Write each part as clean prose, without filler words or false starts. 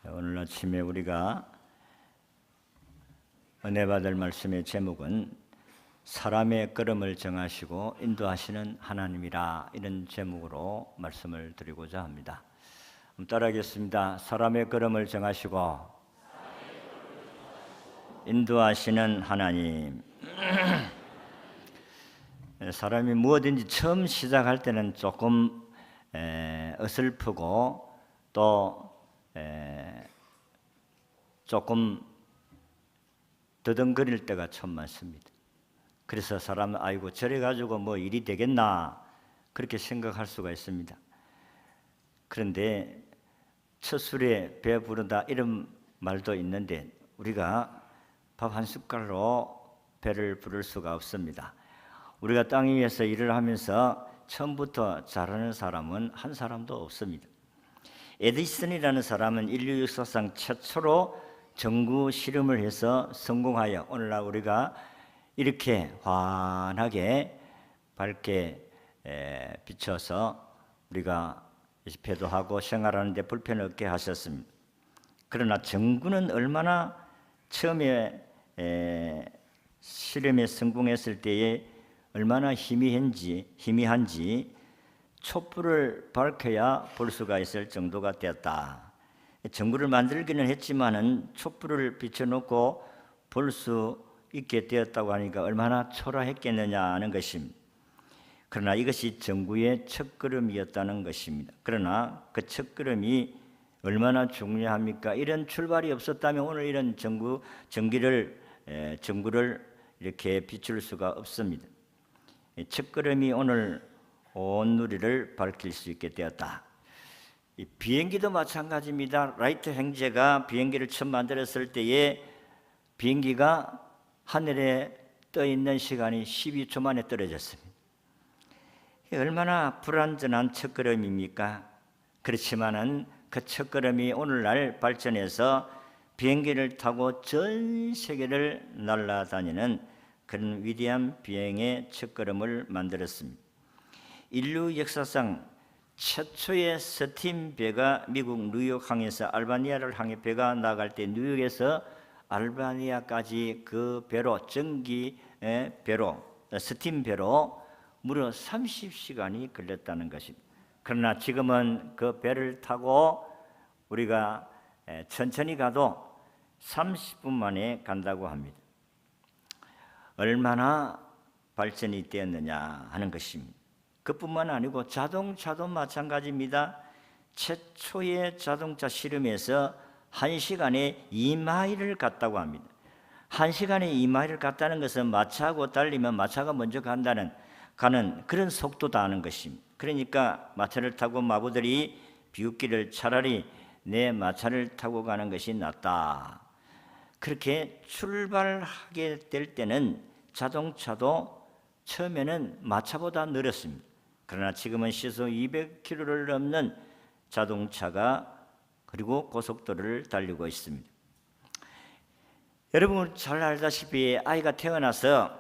오늘 아침에 우리가 은혜 받을 말씀의 제목은 사람의 걸음을 정하시고 인도하시는 하나님이라, 이런 제목으로 말씀을 드리고자 합니다. 따라하겠습니다. 사람의 걸음을 정하시고 인도하시는 하나님. 사람이 무엇인지 처음 시작할 때는 조금 어설프고 또 조금 더듬거릴 때가 참 많습니다. 그래서 사람은 아이고 저래 가지고 뭐 일이 되겠나 그렇게 생각할 수가 있습니다. 그런데 첫 술에 배 부르다 이런 말도 있는데 우리가 밥 한 숟갈로 배를 부를 수가 없습니다. 우리가 땅 위에서 일을 하면서 처음부터 잘하는 사람은 한 사람도 없습니다. 에디슨이라는 사람은 인류 역사상 최초로 전구 실험을 해서 성공하여 오늘날 우리가 이렇게 환하게 밝게 비춰서 우리가 배도하고 생활하는 데 불편을 없게 하셨습니다. 그러나 전구는 얼마나 처음에 실험에 성공했을 때에 얼마나 희미한지 촛불을 밝혀야 볼 수가 있을 정도가 되었다. 전구를 만들기는 했지만은 촛불을 비춰놓고 볼 수 있게 되었다고 하니까 얼마나 초라했겠느냐 하는 것입니다. 그러나 이것이 전구의 첫걸음이었다는 것입니다. 그러나 그 첫걸음이 얼마나 중요합니까? 이런 출발이 없었다면 오늘 이런 전구를 이렇게 비출 수가 없습니다. 첫걸음이 오늘 온 누리를 밝힐 수 있게 되었다. 이 비행기도 마찬가지입니다. 라이트 형제가 비행기를 처음 만들었을 때에 비행기가 하늘에 떠 있는 시간이 12초 만에 떨어졌습니다. 얼마나 불완전한 첫걸음입니까? 그렇지만은 그 첫걸음이 오늘날 발전해서 비행기를 타고 전 세계를 날아다니는 그런 위대한 비행의 첫걸음을 만들었습니다. 인류 역사상 최초의 스팀 배가 미국 뉴욕 항에서 알바니아를 향해 배가 나갈 때 뉴욕에서 알바니아까지 그 배로 전기 배로 스팀 배로 무려 30시간이 걸렸다는 것입니다. 그러나 지금은 그 배를 타고 우리가 천천히 가도 30분 만에 간다고 합니다. 얼마나 발전이 되었느냐 하는 것입니다. 그뿐만 아니고 자동차도 마찬가지입니다. 최초의 자동차 실험에서 1시간에 2마일을 갔다고 합니다. 1시간에 2마일을 갔다는 것은 마차하고 달리면 마차가 먼저 가는 그런 속도다 하는 것입니다. 그러니까 마차를 타고 마부들이 비웃기를 차라리 내 마차를 타고 가는 것이 낫다. 그렇게 출발하게 될 때는 자동차도 처음에는 마차보다 느렸습니다. 그러나 지금은 시속 200km를 넘는 자동차가 그리고 고속도로를 달리고 있습니다. 여러분 잘 알다시피 아이가 태어나서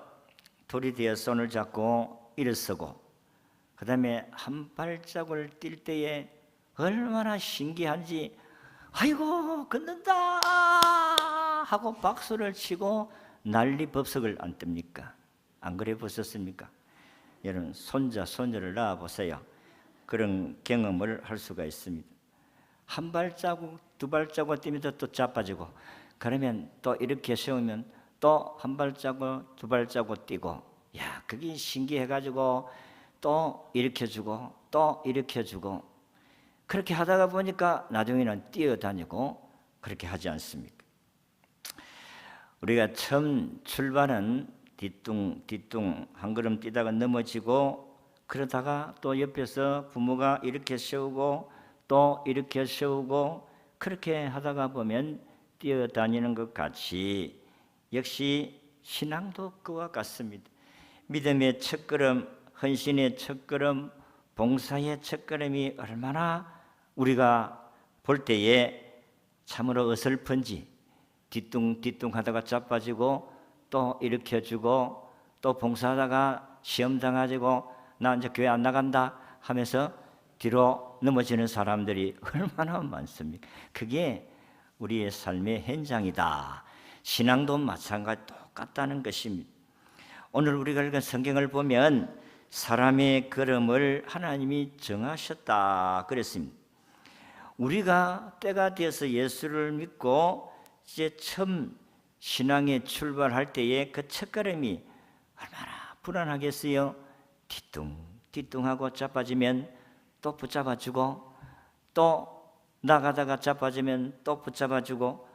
돌이 되어 손을 잡고 일어서고 그 다음에 한 발짝을 뛸 때에 얼마나 신기한지 아이고 걷는다 하고 박수를 치고 난리 법석을 안 뜹니까? 안 그래 보셨습니까? 여러분 손자 손녀를 낳아 보세요. 그런 경험을 할 수가 있습니다. 한 발자국 두 발자국 뛰면서 또 자빠지고 그러면 또 이렇게 세우면 또 한 발자국 두 발자국 뛰고 야 그게 신기해가지고 또 일으켜주고 또 일으켜주고 그렇게 하다가 보니까 나중에는 뛰어다니고 그렇게 하지 않습니까? 우리가 처음 출발은 뒤뚱 한 걸음 뛰다가 넘어지고 그러다가 또 옆에서 부모가 이렇게 세우고 또 이렇게 세우고 그렇게 하다가 보면 뛰어다니는 것 같이 역시 신앙도 그와 같습니다. 믿음의 첫걸음, 헌신의 첫걸음, 봉사의 첫걸음이 얼마나 우리가 볼 때에 참으로 어설픈지 뒤뚱 하다가 자빠지고 또 일으켜주고 또 봉사하다가 시험 당하지고 나 이제 교회 안 나간다 하면서 뒤로 넘어지는 사람들이 얼마나 많습니까? 그게 우리의 삶의 현장이다. 신앙도 마찬가지 똑같다는 것입니다. 오늘 우리가 읽은 성경을 보면 사람의 걸음을 하나님이 정하셨다 그랬습니다. 우리가 때가 되어서 예수를 믿고 이제 처음 신앙에 출발할 때에 그 첫걸음이 얼마나 불안하겠어요. 뒤뚱뒤뚱하고 자빠지면 또 붙잡아주고, 또 나가다가 자빠지면 또 붙잡아주고.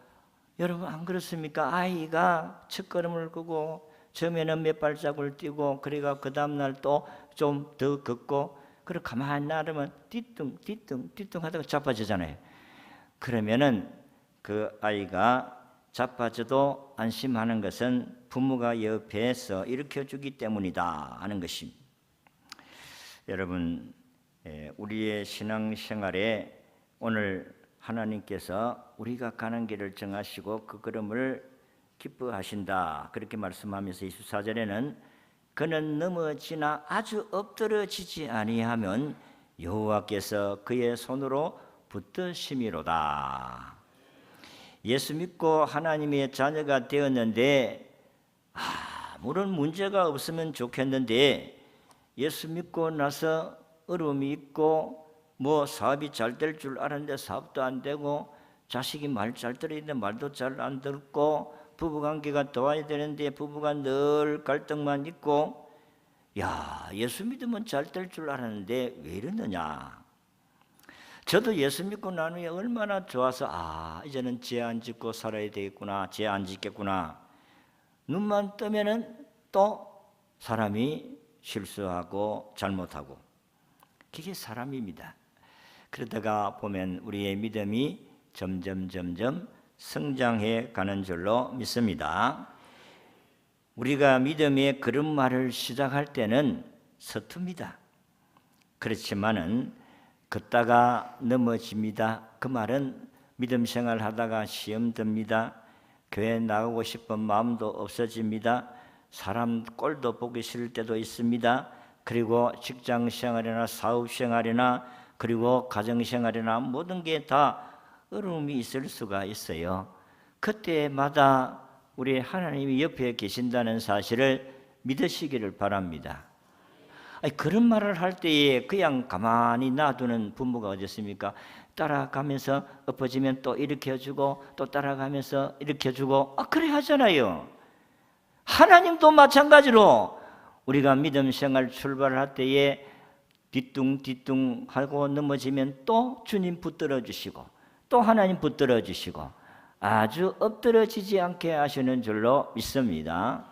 여러분 안 그렇습니까? 아이가 첫걸음을 끄고 처음에는 몇 발자국을 뛰고, 그래가 그 다음날 또 좀 더 걷고, 그리고 가만히 나르면 뒤뚱 하다가 자빠지잖아요. 그러면은 그 아이가 자빠져도 안심하는 것은 부모가 옆에서 일으켜주기 때문이다 하는 것입니다. 여러분, 우리의 신앙생활에 오늘 하나님께서 우리가 가는 길을 정하시고 그 걸음을 기뻐하신다 그렇게 말씀하면서 24절에는 그는 넘어지나 아주 엎드러지지 아니하면 여호와께서 그의 손으로 붙드심이로다. 예수 믿고 하나님의 자녀가 되었는데 아무런 문제가 없으면 좋겠는데, 예수 믿고 나서 어려움이 있고 뭐 사업이 잘 될 줄 알았는데 사업도 안 되고, 자식이 말 잘 들었는데 말도 잘 안 듣고, 부부관계가 도와야 되는데 부부가 늘 갈등만 있고, 예수 믿으면 잘 될 줄 알았는데 왜 이러느냐. 저도 예수 믿고 난 후에 얼마나 좋아서 이제는 죄 안 짓고 살아야 되겠구나, 죄 안 짓겠구나. 눈만 뜨면은 또 사람이 실수하고 잘못하고, 그게 사람입니다. 그러다가 보면 우리의 믿음이 점점 성장해 가는 줄로 믿습니다. 우리가 믿음의 걸음마를 시작할 때는 서툽니다. 그렇지만은 걷다가 넘어집니다. 그 말은 믿음 생활 하다가 시험 듭니다. 교회 나가고 싶은 마음도 없어집니다. 사람 꼴도 보기 싫을 때도 있습니다. 그리고 직장 생활이나 사업 생활이나 그리고 가정 생활이나 모든 게 다 어려움이 있을 수가 있어요. 그때마다 우리 하나님이 옆에 계신다는 사실을 믿으시기를 바랍니다. 그런 말을 할 때에 그냥 가만히 놔두는 부모가 어디 있습니까? 따라가면서 엎어지면 또 일으켜주고, 또 따라가면서 일으켜주고, 그래 하잖아요. 하나님도 마찬가지로 우리가 믿음 생활 출발할 때에 뒤뚱뒤뚱 하고 넘어지면 또 주님 붙들어 주시고, 또 하나님 붙들어 주시고, 아주 엎드러지지 않게 하시는 줄로 믿습니다.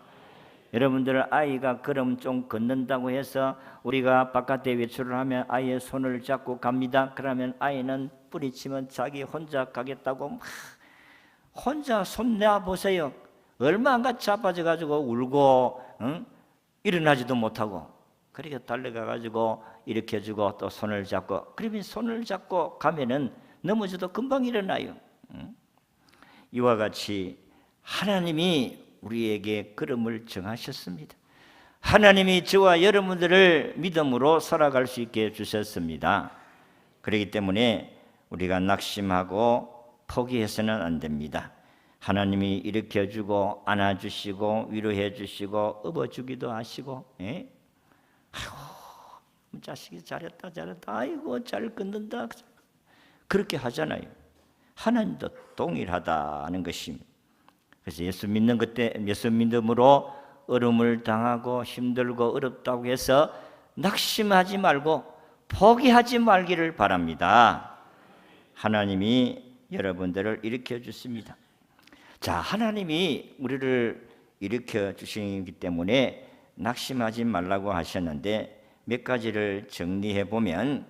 여러분들 아이가 걸음 좀 걷는다고 해서 우리가 바깥에 외출을 하면 아이의 손을 잡고 갑니다. 그러면 아이는 뿌리치면 자기 혼자 가겠다고 막 혼자 손 내보세요. 얼마 안 가 자빠져가지고 울고 일어나지도 못하고, 그렇게 달려가가지고 일으켜주고 또 손을 잡고, 그러면 손을 잡고 가면은 넘어져도 금방 일어나요. 이와 같이 하나님이 우리에게 걸음을 정하셨습니다. 하나님이 저와 여러분들을 믿음으로 살아갈 수 있게 해주셨습니다. 그렇기 때문에 우리가 낙심하고 포기해서는 안 됩니다. 하나님이 일으켜주고 안아주시고 위로해주시고 업어주기도 하시고, 아이고 자식이 잘했다 아이고 잘 끊는다, 그렇게 하잖아요. 하나님도 동일하다는 것입니다. 그래서 예수 믿음으로 어려움을 당하고 힘들고 어렵다고 해서 낙심하지 말고 포기하지 말기를 바랍니다. 하나님이 여러분들을 일으켜 주십니다. 자, 하나님이 우리를 일으켜 주시기 때문에 낙심하지 말라고 하셨는데, 몇 가지를 정리해 보면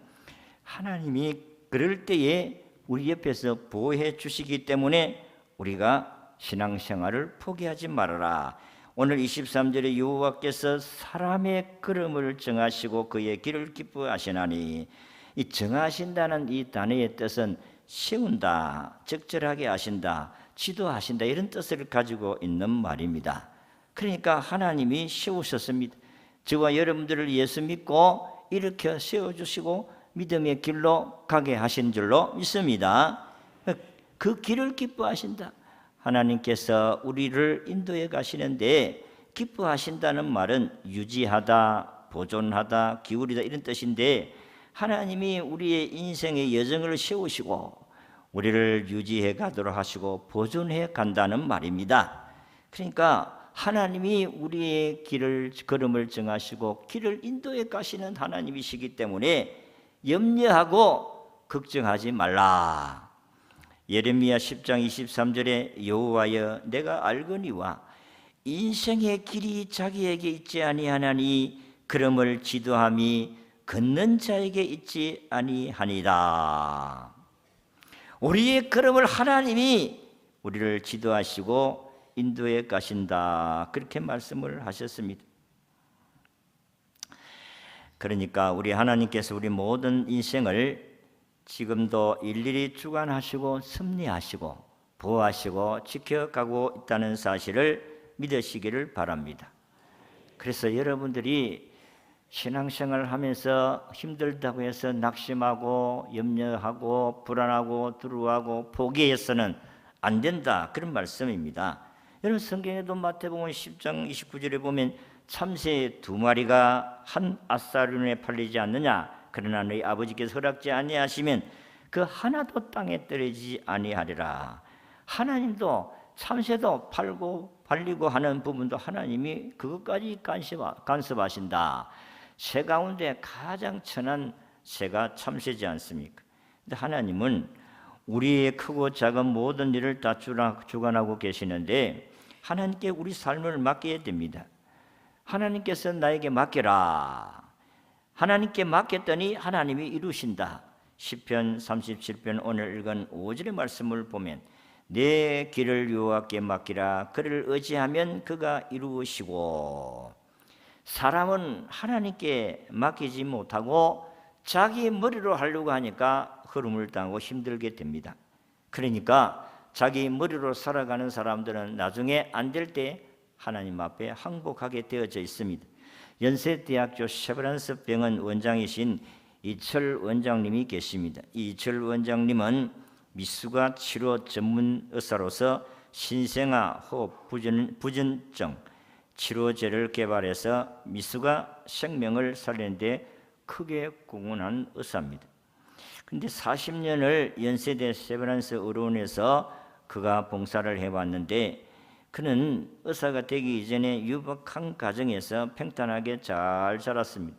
하나님이 그럴 때에 우리 옆에서 보호해 주시기 때문에 우리가 신앙생활을 포기하지 말아라. 오늘 23절에 여호와께서 사람의 걸음을 정하시고 그의 길을 기뻐하시나니, 이 정하신다는 이 단어의 뜻은 세운다, 적절하게 하신다, 지도하신다, 이런 뜻을 가지고 있는 말입니다. 그러니까 하나님이 세우셨습니다. 저와 여러분들을 예수 믿고 일으켜 세워주시고 믿음의 길로 가게 하신 줄로 믿습니다. 그 길을 기뻐하신다. 하나님께서 우리를 인도해 가시는데 기뻐하신다는 말은 유지하다, 보존하다, 기울이다 이런 뜻인데, 하나님이 우리의 인생의 여정을 세우시고 우리를 유지해 가도록 하시고 보존해 간다는 말입니다. 그러니까 하나님이 우리의 길을, 걸음을 정하시고 길을 인도해 가시는 하나님이시기 때문에 염려하고 걱정하지 말라. 예레미야 10장 23절에 여호와여 내가 알거니와 인생의 길이 자기에게 있지 아니하나니 걸음을 지도함이 걷는 자에게 있지 아니하니라. 우리의 걸음을 하나님이 우리를 지도하시고 인도해 가신다, 그렇게 말씀을 하셨습니다. 그러니까 우리 하나님께서 우리 모든 인생을 지금도 일일이 주관하시고 섭리하시고 보호하시고 지켜가고 있다는 사실을 믿으시기를 바랍니다. 그래서 여러분들이 신앙생활을 하면서 힘들다고 해서 낙심하고 염려하고 불안하고 두려워하고 포기해서는 안 된다, 그런 말씀입니다. 여러분, 성경에도 마태복음 10장 29절에 보면 참새 2마리가 한 앗사륜에 팔리지 않느냐, 그러나 너희 아버지께서 허락지 아니하시면 그 하나도 땅에 떨어지지 아니하리라. 하나님도 참새도 팔고 팔리고 하는 부분도 하나님이 그것까지 간섭하신다. 새 가운데 가장 천한 새가 참새지 않습니까? 근데 하나님은 우리의 크고 작은 모든 일을 다 주관하고 계시는데 하나님께 우리 삶을 맡겨야 됩니다. 하나님께서 나에게 맡겨라. 하나님께 맡겼더니 하나님이 이루신다. 시편 37편 오늘 읽은 5절의 말씀을 보면 내 길을 여호와께 맡기라. 그를 의지하면 그가 이루시고. 사람은 하나님께 맡기지 못하고 자기 머리로 하려고 하니까 흐름을 당하고 힘들게 됩니다. 그러니까 자기 머리로 살아가는 사람들은 나중에 안 될 때 하나님 앞에 항복하게 되어져 있습니다. 연세대학교 세브란스 병원 원장이신 이철 원장님이 계십니다. 이철 원장님은 미숙아 치료 전문 의사로서 신생아 호흡 부전증 치료제를 개발해서 미숙아 생명을 살리는 데 크게 공헌한 의사입니다. 그런데 40년을 연세대 세브란스 의료원에서 그가 봉사를 해왔는데 그는 의사가 되기 이전에 유복한 가정에서 평탄하게 잘 자랐습니다.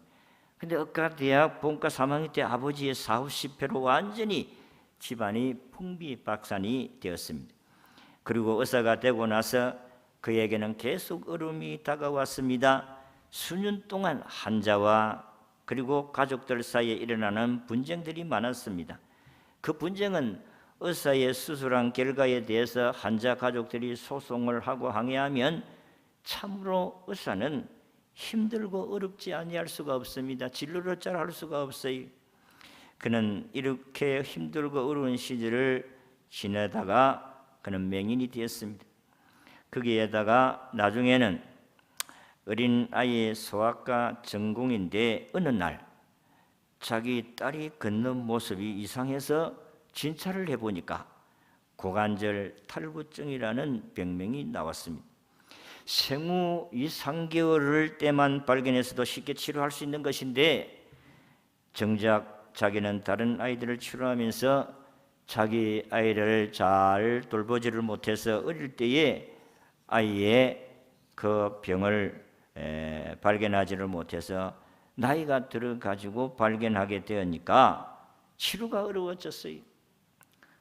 그런데 의과대학 본과 3학년 때 아버지의 사후 실패로 완전히 집안이 풍비박산이 되었습니다. 그리고 의사가 되고 나서 그에게는 계속 어려움이 다가왔습니다. 수년 동안 환자와 그리고 가족들 사이에 일어나는 분쟁들이 많았습니다. 그 분쟁은 의사의 수술한 결과에 대해서 환자 가족들이 소송을 하고 항의하면 참으로 의사는 힘들고 어렵지 아니할 수가 없습니다. 진료를 잘 할 수가 없어요. 그는 이렇게 힘들고 어려운 시절을 지내다가 그는 맹인이 되었습니다. 거기에다가 나중에는 어린 아이의 소아과 전공인데 어느 날 자기 딸이 걷는 모습이 이상해서 진찰을 해보니까 고관절 탈구증이라는 병명이 나왔습니다. 생후 2, 3개월 때만 발견해서도 쉽게 치료할 수 있는 것인데 정작 자기는 다른 아이들을 치료하면서 자기 아이를 잘 돌보지를 못해서 어릴 때에 아이의 그 병을 발견하지를 못해서 나이가 들어가지고 발견하게 되니까 치료가 어려워졌어요.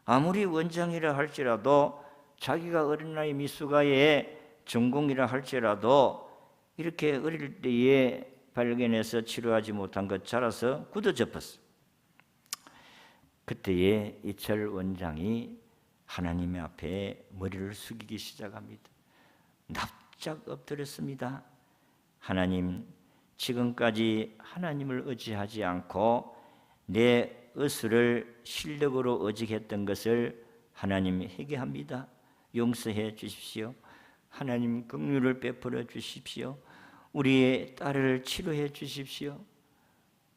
아무리 원장이라 할지라도 자기가 어린아이 미숙아의 전공이라 할지라도 이렇게 어릴 때에 발견해서 치료하지 못한 것 자라서 굳어졌었어요. 그때에 이철 원장이 하나님의 앞에 머리를 숙이기 시작합니다. 납작 엎드렸습니다. 하나님, 지금까지 하나님을 의지하지 않고 내 의술을 실력으로 의지했던 것을 하나님 회개합니다. 용서해 주십시오. 하나님 긍휼을 베풀어 주십시오. 우리의 딸을 치료해 주십시오.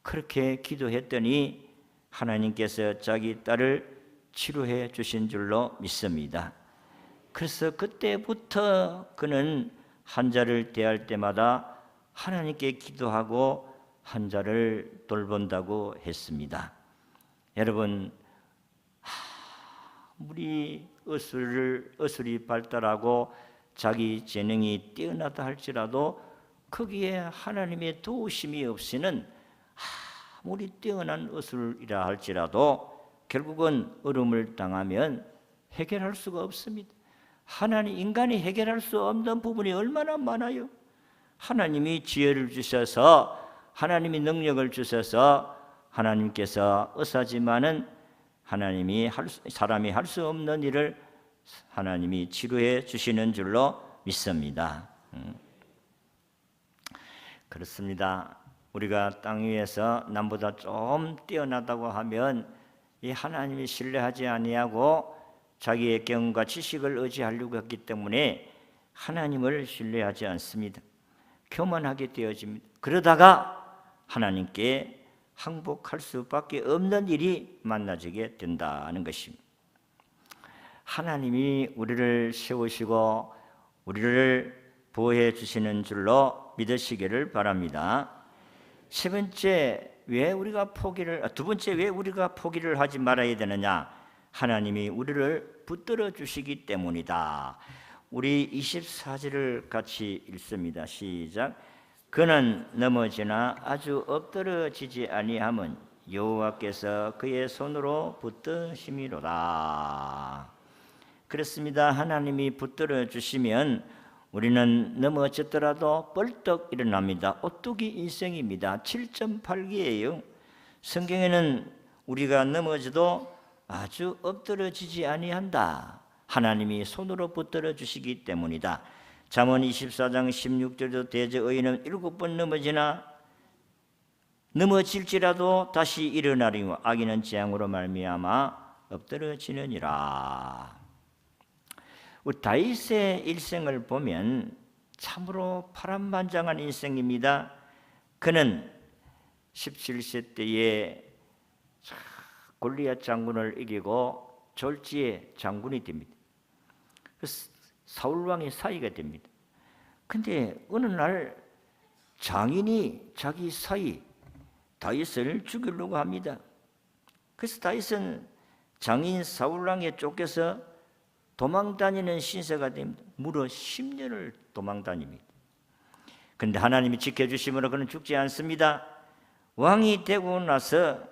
그렇게 기도했더니 하나님께서 자기 딸을 치료해 주신 줄로 믿습니다. 그래서 그때부터 그는 환자를 대할 때마다 하나님께 기도하고 환자를 돌본다고 했습니다. 여러분, 아무리 의술이 발달하고 자기 재능이 뛰어나다 할지라도 거기에 하나님의 도우심이 없이는 아무리 뛰어난 의술이라 할지라도 결국은 어려움을 당하면 해결할 수가 없습니다. 인간이 해결할 수 없는 부분이 얼마나 많아요. 하나님이 지혜를 주셔서, 하나님이 능력을 주셔서 하나님께서 의사지만은 사람이 할 수 없는 일을 하나님이 치료해 주시는 줄로 믿습니다. 그렇습니다. 우리가 땅 위에서 남보다 좀 뛰어나다고 하면 이 하나님이 신뢰하지 아니하고 자기의 경험과 지식을 의지하려고 했기 때문에 하나님을 신뢰하지 않습니다. 교만하게 되어집니다. 그러다가 하나님께 항복할 수밖에 없는 일이 만나지게 된다는 것입니다. 하나님이 우리를 세우시고 우리를 보호해 주시는 줄로 믿으시기를 바랍니다. 두 번째, 왜 우리가 포기를 하지 말아야 되느냐? 하나님이 우리를 붙들어 주시기 때문이다. 우리 24절을 같이 읽습니다. 시작. 그는 넘어지나 아주 엎드러지지 아니함은 여호와께서 그의 손으로 붙드심이로다. 그렇습니다. 하나님이 붙들어 주시면 우리는 넘어졌더라도 벌떡 일어납니다. 오뚜기 인생입니다. 7.8기예요. 성경에는 우리가 넘어져도 아주 엎드러지지 아니한다. 하나님이 손으로 붙들어 주시기 때문이다. 잠언 24장 16절도 대저의인은 7번 넘어질지라도 다시 일어나리요 악인은 재앙으로 말미암아 엎드러지느니라. 다윗의 일생을 보면 참으로 파란만장한 인생입니다. 그는 17세 때에 골리앗 장군을 이기고 졸지에 장군이 됩니다. 사울 왕의 사위가 됩니다. 근데 어느 날 장인이 자기 사위 다윗을 죽이려고 합니다. 그래서 다윗은 장인 사울 왕에 쫓겨서 도망다니는 신세가 됩니다. 무려 10년을 도망다닙니다. 그런데 하나님이 지켜주심으로 그는 죽지 않습니다. 왕이 되고 나서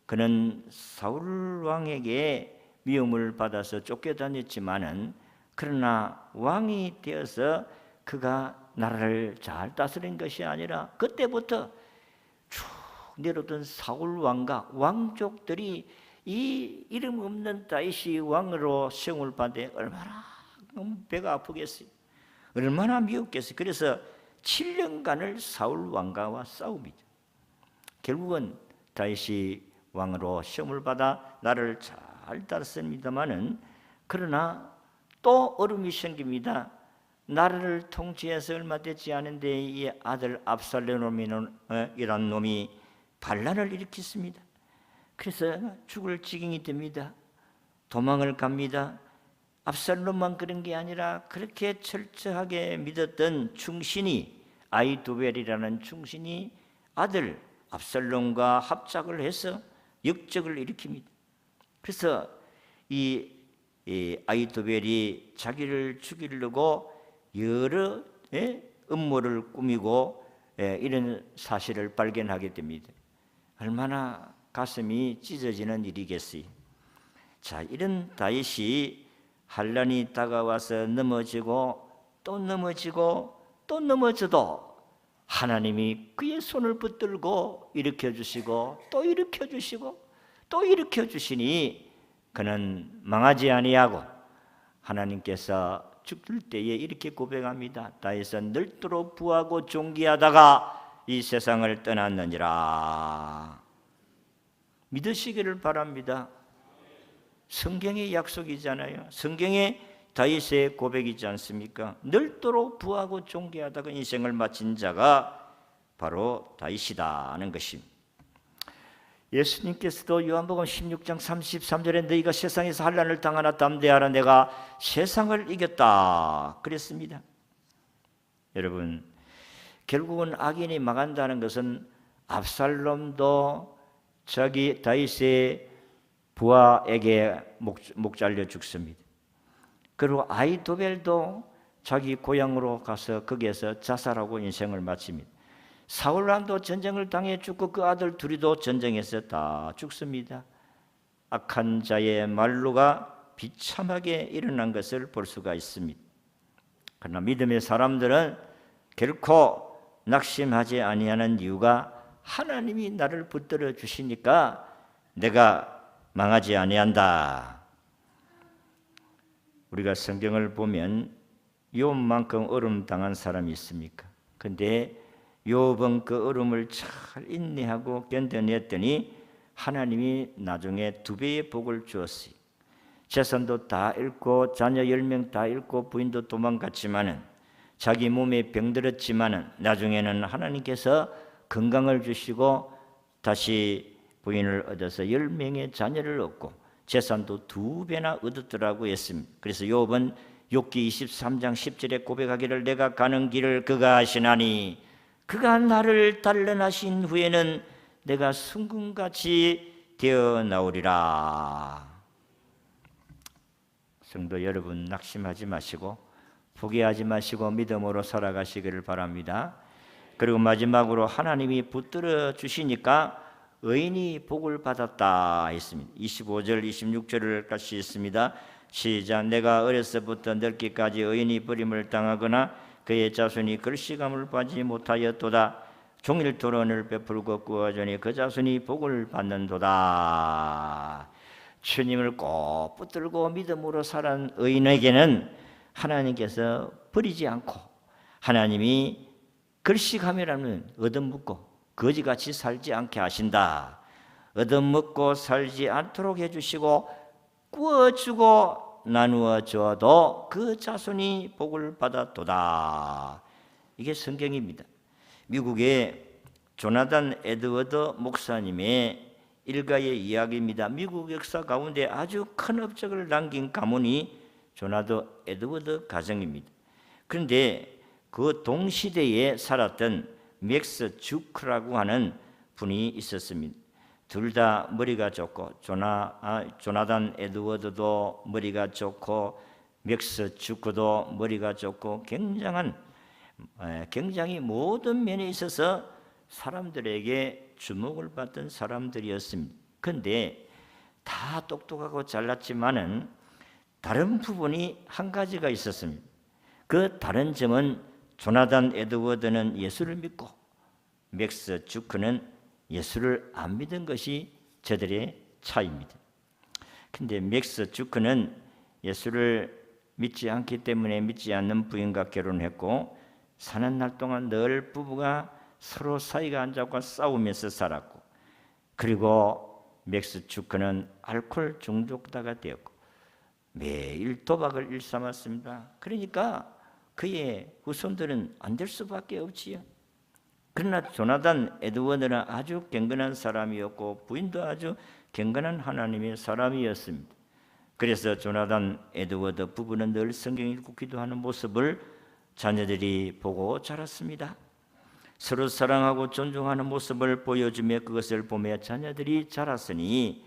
그는 사울 왕에게 미움을 받아서 쫓겨다녔지만은 그러나 왕이 되어서 그가 나라를 잘 다스린 것이 아니라 그때부터 쭉 내려오던 사울 왕과 왕족들이 이 이름 없는 다윗이 왕으로 세움을 받는데 얼마나 배가 아프겠어요. 얼마나 미웠겠어요. 그래서 7년간을 사울 왕가와 싸웁니다. 결국은 다윗이 왕으로 시험을 받아 나를 잘 다스립니다마는 그러나 또 어려움이 생깁니다. 나라를 통치해서 얼마 되지 않은데 이 아들 압살롬이라는 놈이 반란을 일으켰습니다. 그래서 죽을 지경이 됩니다. 도망을 갑니다. 압살롬만 그런 게 아니라 그렇게 철저하게 믿었던 충신이 아히도벨이라는 충신이 아들 압살롬과 합작을 해서 역적을 일으킵니다. 그래서 이 아히도벨이 자기를 죽이려고 여러 음모를 꾸미고 이런 사실을 발견하게 됩니다. 얼마나 가슴이 찢어지는 일이겠어요. 자, 이런 다윗이 환난이 다가와서 넘어지고 또 넘어지고 또 넘어져도 하나님이 그의 손을 붙들고 일으켜주시고 또 일으켜주시고 또 일으켜주시니 그는 망하지 아니하고 하나님께서 죽을 때에 이렇게 고백합니다. 다윗은 늙도록 부하고 존귀하다가 이 세상을 떠났느니라. 믿으시기를 바랍니다. 성경의 약속이잖아요. 성경의 다윗의 고백이지 않습니까? 늙도록 부하고 존귀하다가 인생을 마친 자가 바로 다윗이다는 것입니다. 예수님께서도 요한복음 16장 33절에 너희가 세상에서 환난을 당하나 담대하라 내가 세상을 이겼다 그랬습니다. 여러분, 결국은 악인이 망한다는 것은 압살롬도 자기 다윗의 부하에게 목 잘려 죽습니다. 그리고 아히도벨도 자기 고향으로 가서 거기에서 자살하고 인생을 마칩니다. 사울왕도 전쟁을 당해 죽고 그 아들 둘이도 전쟁에서 다 죽습니다. 악한 자의 말로가 비참하게 일어난 것을 볼 수가 있습니다. 그러나 믿음의 사람들은 결코 낙심하지 아니하는 이유가 하나님이 나를 붙들어 주시니까 내가 망하지 아니한다. 우리가 성경을 보면 욥만큼 어려움 당한 사람이 있습니까? 근데 욥은 그 어려움을 잘 인내하고 견뎌냈더니 하나님이 나중에 2배의 복을 주었어요. 재산도 다 잃고 자녀 10명 다 잃고 부인도 도망갔지만은 자기 몸에 병들었지만은 나중에는 하나님께서 건강을 주시고 다시 부인을 얻어서 10명의 자녀를 얻고 재산도 2배나 얻었더라고 했습니다. 그래서 욥은 욥기 23장 10절에 고백하기를 내가 가는 길을 그가 아시나니 그가 나를 단련하신 후에는 내가 순금같이 되어 나오리라. 성도 여러분, 낙심하지 마시고 포기하지 마시고 믿음으로 살아가시기를 바랍니다. 그리고 마지막으로 하나님이 붙들어 주시니까 의인이 복을 받았다 했습니다. 25절 26절을 같이 읽습니다. 시작. 내가 어려서부터 늙기까지 의인이 버림을 당하거나 그의 자손이 글씨감을 받지 못하였도다. 종일 토론을 베풀고 꾸어주니 그 자손이 복을 받는도다. 주님을 꼭 붙들고 믿음으로 살아온 의인에게는 하나님께서 버리지 않고 하나님이 글씨감이라는 얻어먹고 거지같이 살지 않게 하신다. 얻어먹고 살지 않도록 해주시고 꾸어주고 나누어 줘도 그 자손이 복을 받았도다. 이게 성경입니다. 미국의 조나단 에드워드 목사님의 일가의 이야기입니다. 미국 역사 가운데 아주 큰 업적을 남긴 가문이 조나단 에드워드 가정입니다. 그런데 그 동시대에 살았던 맥스 주크라고 하는 분이 있었습니다. 둘 다 머리가 좋고 조나단 에드워드도 머리가 좋고 맥스 주크도 머리가 좋고 굉장히 모든 면에 있어서 사람들에게 주목을 받던 사람들이었습니다. 그런데 다 똑똑하고 잘났지만은 다른 부분이 한 가지가 있었습니다. 그 다른 점은 조나단 에드워드는 예수를 믿고 맥스 주크는 예수를 안 믿은 것이 저들의 차이입니다. 근데 맥스 주크는 예수를 믿지 않기 때문에 믿지 않는 부인과 결혼했고 사는 날 동안 늘 부부가 서로 사이가 안 좋고 싸우면서 살았고 그리고 맥스 주크는 알코올 중독자가 되었고 매일 도박을 일삼았습니다. 그러니까 그의 후손들은 안 될 수밖에 없지요. 그러나 조나단 에드워드는 아주 경건한 사람이었고 부인도 아주 경건한 하나님의 사람이었습니다. 그래서 조나단 에드워드 부부는 늘 성경 읽고 기도하는 모습을 자녀들이 보고 자랐습니다. 서로 사랑하고 존중하는 모습을 보여주며 그것을 보며 자녀들이 자랐으니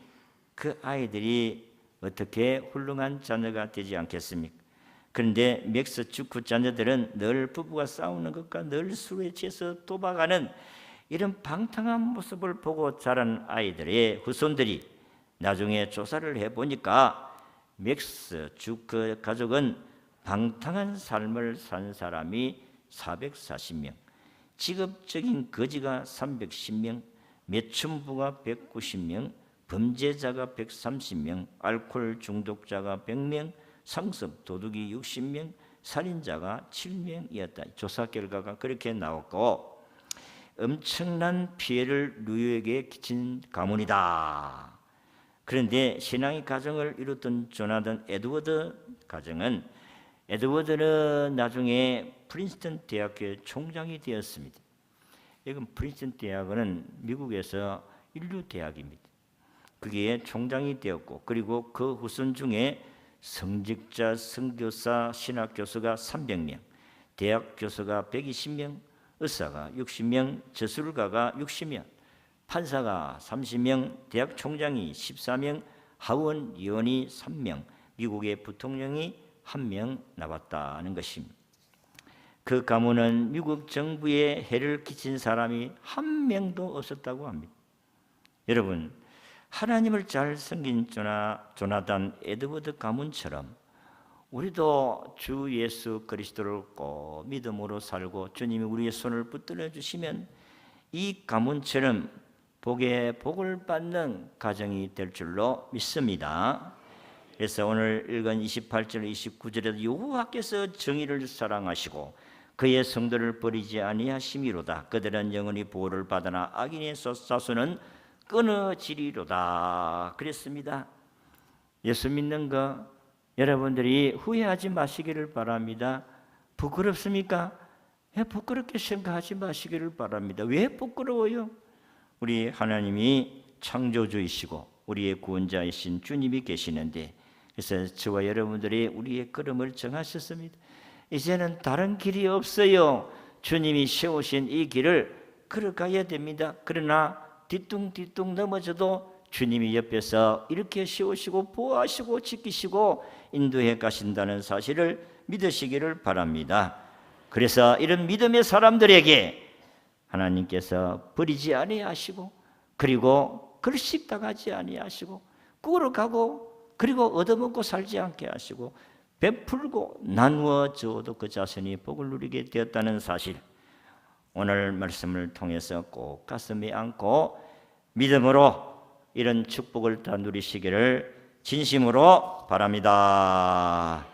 그 아이들이 어떻게 훌륭한 자녀가 되지 않겠습니까? 그런데 맥스 주크 자녀들은 늘 부부가 싸우는 것과 늘 술에 취해서 도박하는 이런 방탕한 모습을 보고 자란 아이들의 후손들이 나중에 조사를 해보니까 맥스 주크 가족은 방탕한 삶을 산 사람이 440명, 직업적인 거지가 310명, 매춘부가 190명, 범죄자가 130명, 알코올 중독자가 100명, 상습 도둑이 60명, 살인자가 7명이었다. 조사 결과가 그렇게 나왔고 엄청난 피해를 누유에게 끼친 가문이다. 그런데 신앙의 가정을 이뤘던 조나단 에드워드 가정은 에드워드는 나중에 프린스턴 대학교의 총장이 되었습니다. 이건 프린스턴 대학은 미국에서 인류대학입니다. 그게 총장이 되었고, 그리고 그 후손 중에 성직자, 선교사, 신학교수가 300명, 대학 교수가 120명, 의사가 60명, 저술가가 60명, 판사가 30명, 대학 총장이 14명, 하원 의원이 3명, 미국의 부통령이 1명 나왔다는 것입니다. 그 가문은 미국 정부에 해를 끼친 사람이 한 명도 없었다고 합니다. 여러분, 하나님을 잘 섬긴 조나단 에드워드 가문처럼 우리도 주 예수 그리스도를 꼭 믿음으로 살고 주님이 우리의 손을 붙들어 주시면 이 가문처럼 복에 복을 받는 가정이 될 줄로 믿습니다. 그래서 오늘 읽은 28절 29절에도 여호와께서 정의를 사랑하시고 그의 성도를 버리지 아니하심이로다. 그들은 영원히 보호를 받으나 악인의 자손은 끊어지리로다. 그랬습니다. 예수 믿는 거 여러분들이 후회하지 마시기를 바랍니다. 부끄럽습니까? 부끄럽게 생각하지 마시기를 바랍니다. 왜 부끄러워요? 우리 하나님이 창조주이시고 우리의 구원자이신 주님이 계시는데, 그래서 저와 여러분들이 우리의 걸음을 정하셨습니다. 이제는 다른 길이 없어요. 주님이 세우신 이 길을 걸어가야 됩니다. 그러나 뒤뚱뒤뚱 넘어져도 주님이 옆에서 이렇게 세우시고 보호하시고 지키시고 인도해 가신다는 사실을 믿으시기를 바랍니다. 그래서 이런 믿음의 사람들에게 하나님께서 버리지 아니하시고, 그리고 걸식당하지 아니하시고, 꾸러 가고, 그리고 얻어먹고 살지 않게 하시고, 베풀고 나누어 주어도 그 자신이 복을 누리게 되었다는 사실, 오늘 말씀을 통해서 꼭 가슴에 안고 믿음으로 이런 축복을 다 누리시기를 진심으로 바랍니다.